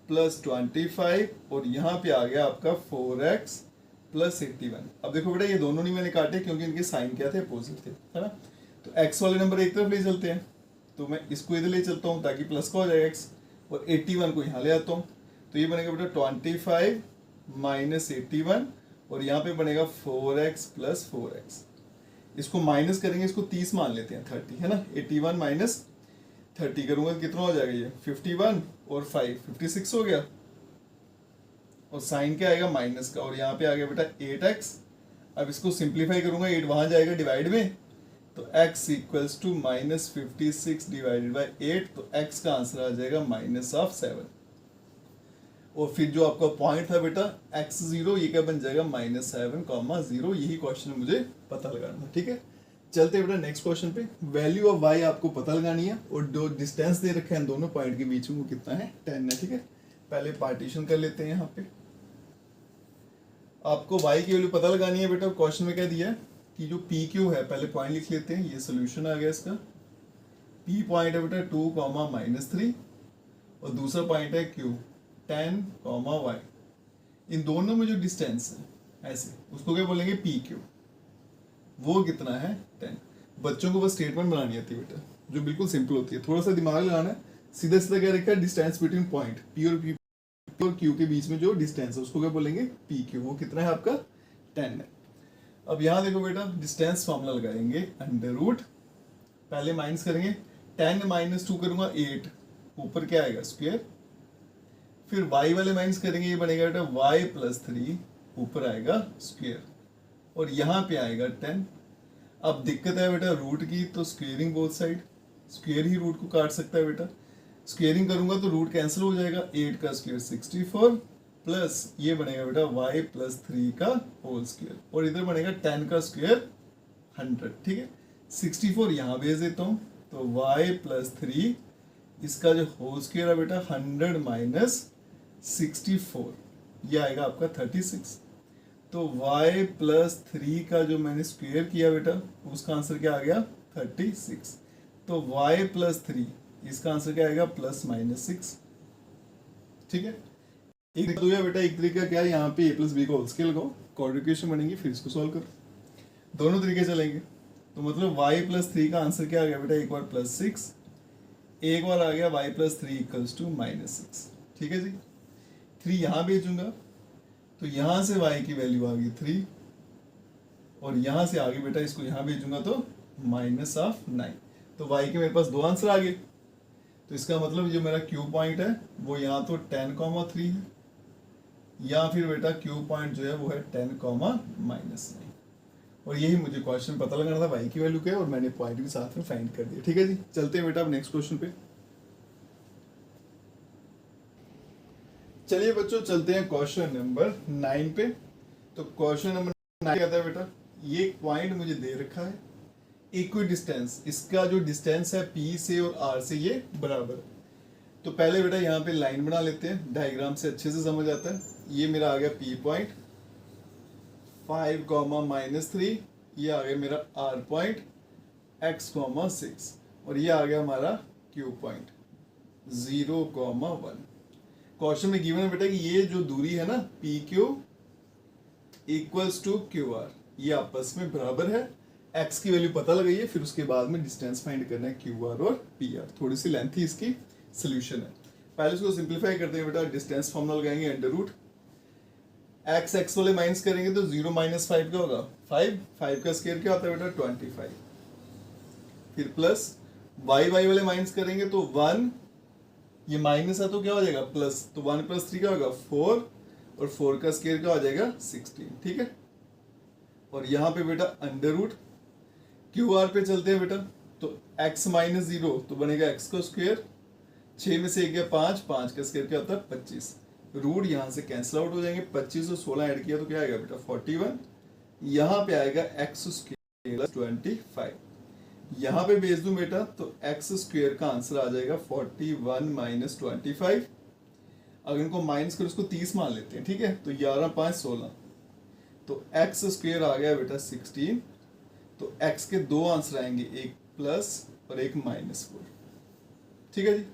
प्लस 25, और यहाँ पे आ गया आपका 4x प्लस 81। अब देखो बेटा ये दोनों नहीं मैंने काटे क्योंकि इनके साइन क्या थे, अपोजिट थे, है ना। तो x वाले नंबर एक तरफ ले चलते हैं, तो मैं इसको इधर ले चलता हूँ ताकि प्लस का हो जाएगा x, और 81 को यहाँ ले आता हूँ। तो ये बनेगा बेटा 25 माइनस 81, और यहाँ पे बनेगा 4x प्लस 4x। इसको माइनस करेंगे, इसको 30 मान लेते हैं, 30 है ना। 81 माइनस 30 करूँगा कितना हो जाएगा ये 51 और 5 56 हो गया, और साइन क्या आएगा माइनस का, और यहाँ पे आ गया बेटा 8x। अब इसको सिंप्लीफाई करूँगा, 8 वहाँ जाएगा डिवाइड में, तो x equals to -56 divided by 8, तो x का आंसर आ जाएगा -7। और फिर जो आपका पॉइंट था बेटा x0, ये क्या बन जाएगा -7, यही क्वेश्चन मुझे पता लगाना है, ठीक है। चलते बेटा नेक्स्ट क्वेश्चन पे। वैल्यू ऑफ y आपको पता लगानी है, और जो डिस्टेंस दे रखे हैं दोनों पॉइंट के बीच में वो कितना है 10 है, ठीक है। पहले पार्टीशन कर लेते हैं। यहाँ पे आपको y की वैल्यू पता लगानी है बेटा। क्वेश्चन में क्या दिया है कि जो पी क्यू है, पहले पॉइंट लिख लेते हैं, ये सोल्यूशन आ गया इसका। पी पॉइंट है बेटा 2, -3, और दूसरा पॉइंट है क्यू 10, y। इन दोनों में जो डिस्टेंस है ऐसे, उसको क्या बोलेंगे पी क्यू। वो कितना है 10। बच्चों को बस स्टेटमेंट बनानी आती है बेटा, जो बिल्कुल सिंपल होती है, थोड़ा सा दिमाग लगाना है। सीधा सीधा क्या रखा है, डिस्टेंस बिटवीन पॉइंट पी और क्यू के बीच में जो डिस्टेंस है उसको क्या बोलेंगे पी क्यू। वो कितना है आपका 10 है। अब यहाँ देखो बेटा डिस्टेंस फॉर्मूला लगाएंगे, अंडर रूट, पहले माइनस करेंगे, 10 माइनस 2 करूंगा 8, ऊपर क्या आएगा स्क्वायर, फिर y वाले माइनस करेंगे, ये बनेगा बेटा y प्लस 3, ऊपर आएगा स्क्वायर, और यहाँ पे आएगा 10। अब दिक्कत है बेटा रूट की, तो स्क्वेयरिंग बोथ साइड, स्क्वेयर ही रूट को काट सकता है बेटा। स्क्वेयरिंग करूंगा तो रूट कैंसिल हो जाएगा, 8 का स्क्वायर 64 प्लस ये बनेगा बेटा y प्लस 3 का होल स्क्वायर, और इधर बनेगा 10 का स्क्वायर 100, ठीक है। 64 यहाँ भेज देता हूँ, तो y प्लस 3 इसका जो होल स्क्वायर है बेटा 100 माइनस 64, ये आएगा आपका 36। तो y प्लस 3 का जो मैंने स्क्वायर किया बेटा उसका आंसर क्या आ गया 36। तो y प्लस 3 इसका आंसर क्या आएगा ±6, ठीक है। एक तो यह बेटा, एक तरीका क्या है, यहाँ पे a प्लस बी का होल स्क्वायर लगाओ, क्वाड्रिकेशन बनेगी, फिर इसको सॉल्व करो। दोनों तरीके चलेंगे, तो मतलब y प्लस 3 का आंसर क्या आ गया बेटा, एक बार +6, एक बार आ गया y प्लस 3 इक्वल्स टू -6, ठीक है जी। 3 यहाँ भेजूंगा तो यहाँ से y की वैल्यू आ गई 3, और यहाँ से आगे बेटा इसको यहाँ भेजूंगा तो -9। तो y के मेरे पास 2 आंसर आ गए। तो इसका मतलब जो मेरा क्यू पॉइंट है वो यहाँ तो 10,3 है, या फिर बेटा क्यू पॉइंट जो है वो है 10,-9, और यही मुझे क्वेश्चन पता लगाना था y की वैल्यू क्या है, और मैंने पॉइंट भी साथ में फाइंड कर दिया, ठीक है जी। चलते हैं बेटा अब नेक्स्ट क्वेश्चन पे। चलिए बच्चों चलते हैं क्वेश्चन नंबर 9 पे। तो क्वेश्चन नंबर 9 क्या था बेटा, ये एक पॉइंट मुझे दे रखा है, इक्वी डिस्टेंस, इसका जो डिस्टेंस है P से और R से ये बराबर है। तो पहले बेटा यहाँ पे लाइन बना लेते हैं, डायग्राम से अच्छे से समझ आता है। ये मेरा आ गया P पॉइंट 5, -3, ये आ गया मेरा R पॉइंट x, 6, और ये आ गया हमारा Q पॉइंट 0, 1। क्वेश्चन में गिवन है बेटा कि ये जो दूरी है ना PQ इक्वल्स टू QR, ये आपस में बराबर है। x की वैल्यू पता लगाइए, फिर उसके बाद में डिस्टेंस फाइंड करना है QR और PR। थोड़ी सी लेंथी इसकी सोल्यूशन है। पहले इसको सिंप्लीफाई करते हैं बेटा, डिस्टेंस फॉर्मूला लगाएंगे, अंडर रूट एक्स एक्स वाले माइनस करेंगे तो 0 माइनस 5 क्या होगा 5, 5 का स्क्वायर क्या होता है बेटा 25, फिर प्लस वाई वाई वाले माइनस करेंगे तो 1, ये माइनस है तो क्या हो जाएगा प्लस, तो 1 प्लस 3 क्या होगा 4, और 4 का स्क्वायर क्या हो जाएगा 16, ठीक है। और यहाँ पे बेटा अंडर रूट क्यू आर पे चलते हैं बेटा, तो x माइनस 0 तो बनेगा x का स्क्वायर, 6 में से 1 गया 5, 5 का स्क्वायर क्या होता है 25, रूट यहाँ से कैंसिल आउट हो जाएंगे, 25 और 16 ऐड किया तो क्या आएगा बेटा 41, यहाँ पे आएगा x स्क्वायर 25, यहाँ पे भेज दूं बेटा तो x स्क्वायर का आंसर आ जाएगा 41 माइनस 25, अगर इनको माइनस कर उसको 30 मान लेते हैं, ठीक है, तो 11 5 16, तो x स्क्वायर आ गया बेटा 16, तो x के दो आंसर आएंगे, एक प्लस और एक -4, ठीक है जी।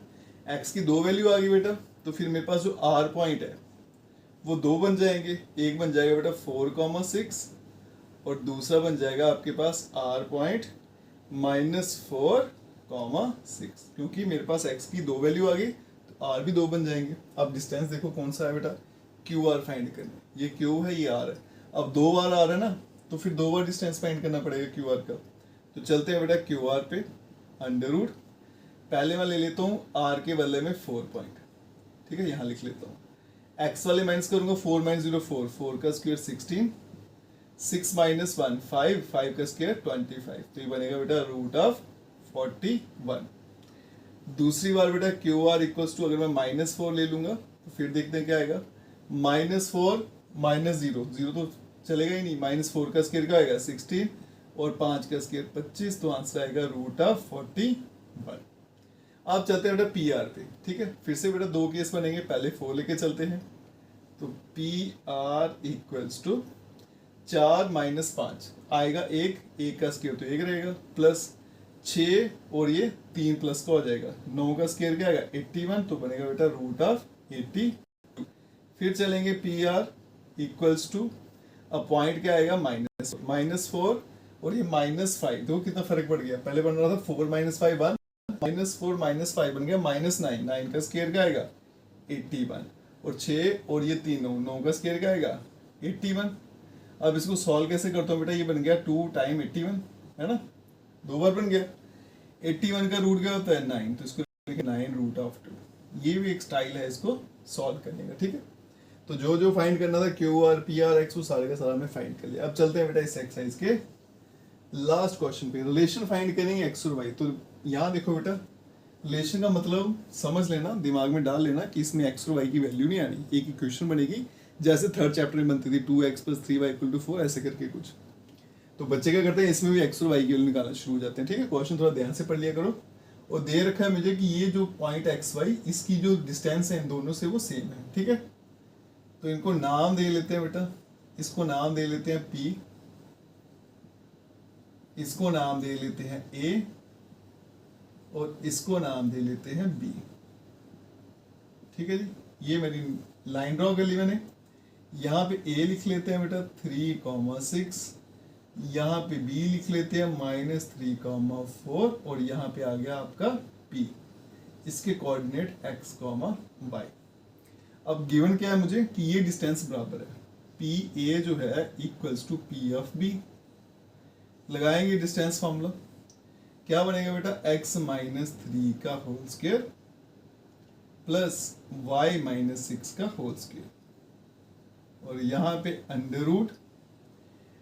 x की दो वैल्यू आ गई बेटा, तो फिर मेरे पास जो r पॉइंट है वो दो बन जाएंगे, एक बन जाएगा बेटा 4,6 और दूसरा बन जाएगा आपके पास r पॉइंट -4,6, क्योंकि मेरे पास x की दो वैल्यू आ गई तो r भी दो बन जाएंगे। अब डिस्टेंस देखो कौन सा है बेटा, QR फाइंड करना, ये Q है ये R है, अब दो बार आ रहा है ना तो फिर दो बार डिस्टेंस फाइंड करना पड़ेगा QR का, तो चलते हैं बेटा QR पे अंडर रूट, पहले मैं ले लेता हूँ R के बदले में 4 पॉइंट, ठीक है, यहाँ लिख लेता हूँ, x वाले माइनस करूंगा 4 माइनस 0 4, 4 का स्क्वायर 16, 6 माइनस 1 5, 5 का स्क्वायर 25, तो ये बनेगा बेटा रूट ऑफ 41। दूसरी बार बेटा QR इक्वल्स टू, अगर मैं -4 ले लूंगा तो फिर देखते हैं क्या आएगा, -4 -0, 0 तो चलेगा ही नहीं, -4 का स्क्वायर क्या आएगा 16 और 5 का स्क्वायर 25, तो आंसर आएगा रूट ऑफ 41। अब चलते हैं बेटा PR पे, ठीक है, फिर से बेटा दो केस बनेंगे, पहले 4 लेके चलते हैं, तो PR इक्वल्स टू 4 माइनस 5 आएगा एक, एक का स्क्वायर तो एक रहेगा, प्लस 6 और ये 3 प्लस का हो जाएगा, 9 का स्क्वायर क्या आएगा 81, तो बनेगा बेटा रूट ऑफ 82। फिर चलेंगे PR इक्वल्स टू, अब पॉइंट क्या आएगा -4 और ये -5, देखो कितना फर्क पड़ गया, पहले बन रहा था 4 माइनस 5 1, -4 -5 बन गया -9, 9 का स्क्वायर क्या आएगा 81, और 6 और ये 3 9 का स्क्वायर क्या आएगा 81। अब इसको सॉल्व कैसे करता हूँ बेटा, ये बन गया 2 टाइम 81, है ना, दो बार बन गया, 81 का रूट क्या होता है 9, तो इसको 9 रूट ऑफ 2, ये भी एक स्टाइल है इसको सॉल्व करने का, ठीक है। तो जो जो फाइंड करना था QR PR X वो सारे का सारा मैं फाइंड कर लिया। अब चलते हैं बेटा इस एक्सरसाइज के लास्ट क्वेश्चन पे, रिलेशन फाइंड करेंगे x और y। तो यहाँ देखो बेटा, रिलेशन का मतलब समझ लेना, दिमाग में डाल लेना कि इसमें x और y की वैल्यू नहीं आनी, एक इक्वेशन बनेगी जैसे थर्ड चैप्टर में बनती थी 2x + 3y = 4, ऐसे करके कुछ। तो बच्चे क्या करते हैं, इसमें भी x और y की वैल्यू निकालना शुरू हो जाते हैं, ठीक है। क्वेश्चन थोड़ा ध्यान से पढ़ लिया करो, और दे रखा है मुझे कि ये जो पॉइंट XY इसकी जो डिस्टेंस है इन दोनों से वो सेम है, ठीक है। तो इनको नाम दे लेते हैं बेटा, इसको नाम दे लेते हैं P, इसको नाम दे लेते हैं A, और इसको नाम दे लेते हैं B, ठीक है जी। ये मेरी लाइन ड्रॉ कर ली मैंने, यहाँ पे A लिख लेते हैं बेटा 3,6, यहाँ पे B लिख लेते हैं -3,4, और यहाँ पे आ गया आपका P, इसके कोऑर्डिनेट x, y। अब गिवन क्या है मुझे कि ये डिस्टेंस बराबर है, PA जो है equals to P of B, लगाएंगे डिस्टेंस फॉर्मूला, क्या बनेगा बेटा x -3 का होल स्क्वायर प्लस y -6 का होल स्क्वायर, और यहाँ पे अंडर रूट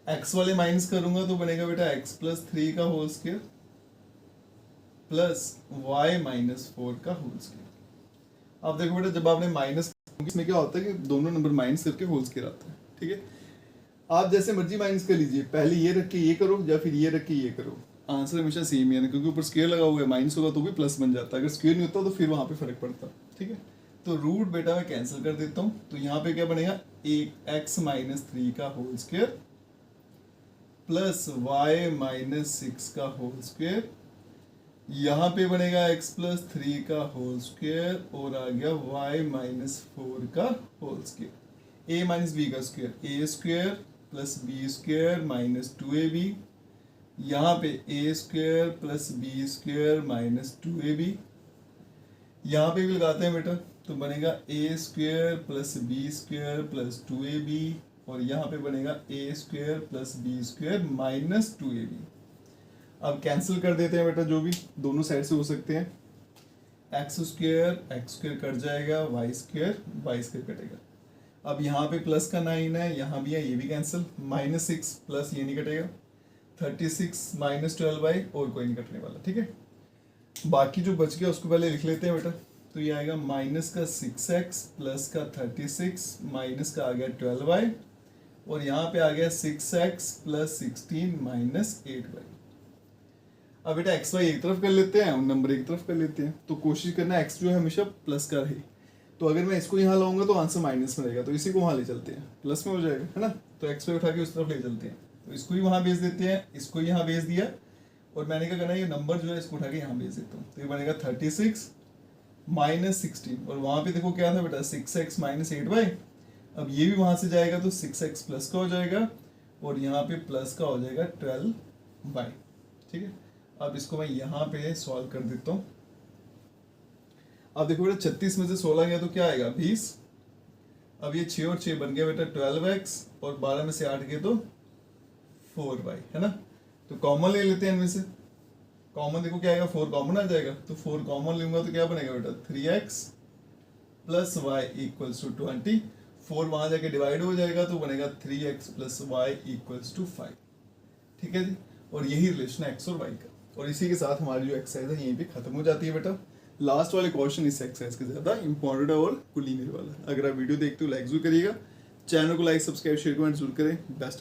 x वाले माइनस करूंगा तो बनेगा बेटा x + 3 का होल स्क्वायर प्लस y -4 का होल स्क्वायर। अब देखो बेटा, जब आपने माइनस, इसमें क्या होता है कि दोनों नंबर माइनस करके होल स्क्वायर आता है, ठीक है। आप जैसे मर्जी माइनस कर लीजिए, पहले ये रख के ये करो या फिर ये रख के ये करो, आंसर हमेशा सेम ही है ना, क्योंकि ऊपर स्क्वायर लगा हुआ है, माइनस होगा तो भी प्लस बन जाता है, अगर स्क्वायर नहीं होता तो फिर वहां पे फर्क पड़ता, ठीक है। तो रूट बेटा मैं कैंसिल कर देता हूँ, तो यहाँ पे क्या बनेगा, एक x -3 का होल स्क्वायर प्लस y -6 का होल स्क्वायर, यहाँ पे बनेगा x + 3 का होल स्क्वायर, और आ गया y -4 का होल स्क्वायर, a - b का स्क्वायर, a² + b² -2ab, यहाँ पे a² + b² -2ab, यहाँ पे भी लगाते हैं बेटा, तो बनेगा A square plus B square plus 2ab, और यहाँ पे बनेगा A square plus B square minus 2ab। अब कैंसिल कर देते हैं बेटा, जो भी दोनों साइड से हो सकते हैं। एक्स स्क्वेयर कट जाएगा, वाई स्क्वेयर कटेगा। अब यहाँ पे प्लस का 9 है, यहाँ भी है, ये भी कैंसिल, -6 प्लस ये नहीं कटेगा, 36 माइनस 12y, और कोई नहीं कटने वाला, ठीक है। बाकी जो बच गया उसको पहले लिख लेते हैं बेटा, तो ये आएगा माइनस का 6x प्लस का 36 माइनस का आ गया 12y, और यहाँ पे आ गया 6x प्लस 16 माइनस 8y। अब बेटा x y एक तरफ कर लेते हैं और नंबर एक तरफ कर लेते हैं, तो कोशिश करना x जो है हमेशा प्लस का रहे। तो अगर मैं इसको यहाँ लाऊंगा तो आंसर माइनस में रहेगा, तो इसी को वहाँ ले चलते हैं, प्लस में हो जाएगा, है ना। तो x पे उठा के उस तरफ ले चलते हैं, तो इसको ही वहाँ भेज देते हैं, इसको यहाँ भेज दिया, और मैंने क्या करना है, ये नंबर जो है इसको उठा के यहाँ भेज देता हूँ, तो ये बनेगा 36 माइनस 16, और वहाँ पे देखो क्या था बेटा 6x माइनस 8y। अब ये भी वहाँ से जाएगा तो 6x प्लस का हो जाएगा, और यहाँ पे प्लस का हो जाएगा 12y, ठीक है। अब इसको मैं यहाँ पे सॉल्व कर देता हूँ। अब देखो बेटा 36 में से 16 गया तो क्या आएगा 20। अब ये 6 और 6 बन गया बेटा 12x, और 12 में से 8 गए तो 4y, है ना। तो कॉमन ले लेते हैं इनमें से, कॉमन देखो क्या आएगा 4 कॉमन आ जाएगा, तो 4 कॉमन लूंगा तो क्या बनेगा बेटा 3x plus Y equals to 20। 4 वहाँ जाके डिवाइड हो जाएगा तो बनेगा 3x plus Y equals to 5, ठीक है जी। और यही रिलेशन है x और y का, और इसी के साथ हमारी जो एक्सरसाइज है यहीं पे खत्म हो जाती है बेटा। लास्ट वाले क्वेश्चन इस एक्सरसाइज के ज़्यादा इंपॉर्टेंट है और कुलीनरी वाला। अगर आप वीडियो देखते हो लाइक जरूर करिएगा, चैनल को लाइक सब्सक्राइब शेयर कमेंट जरूर करें। बेस्ट